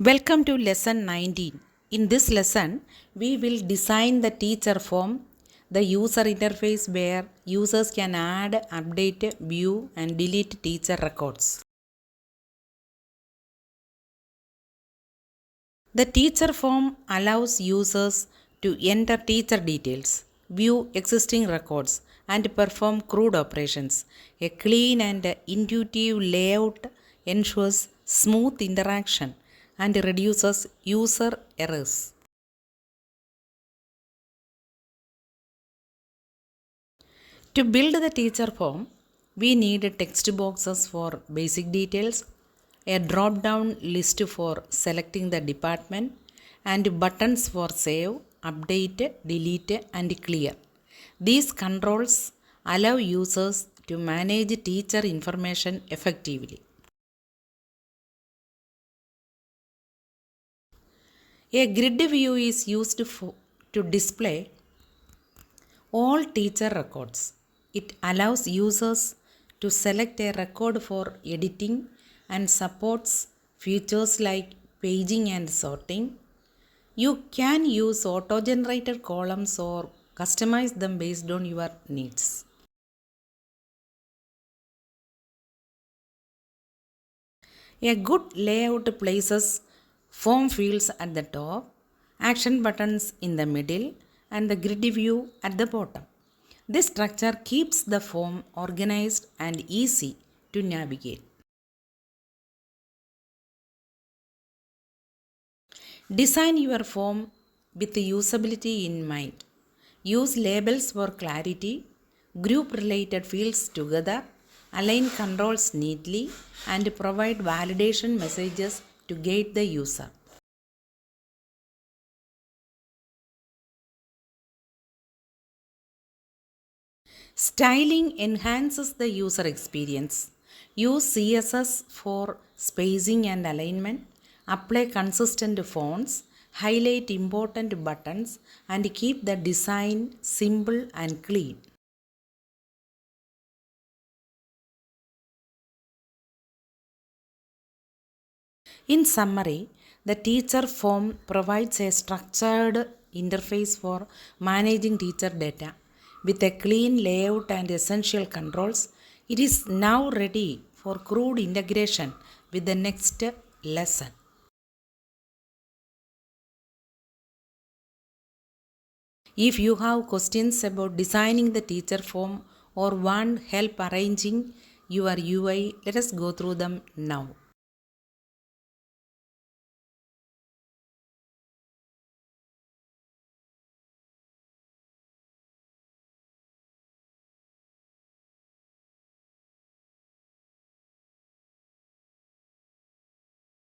Welcome to lesson 19. In this lesson, we will design the teacher form, the user interface where users can add, update, view and delete teacher records. The teacher form allows users to enter teacher details, view existing records and perform CRUD operations. A clean and intuitive layout ensures smooth interaction and reduces user errors. To build the teacher form, we need text boxes for basic details, a drop-down list for selecting the department, and buttons for save, update, delete, and clear. These controls allow users to manage teacher information effectively. A grid view is used to display all teacher records. It allows users to select a record for editing and supports features like paging and sorting. You can use auto-generated columns or customize them based on your needs. A good layout places form fields at the top, action buttons in the middle, and the grid view at the bottom. This structure keeps the form organized and easy to navigate. Design your form with usability in mind. Use labels for clarity, group related fields together, align controls neatly, and provide validation messages to guide the user. Styling enhances the user experience. Use CSS for spacing and alignment. Apply consistent fonts. Highlight important buttons and keep the design simple and clean. In summary, the teacher form provides a structured interface for managing teacher data. With a clean layout and essential controls, it is now ready for CRUD integration with the next lesson. If you have questions about designing the teacher form or want help arranging your UI, let us go through them now.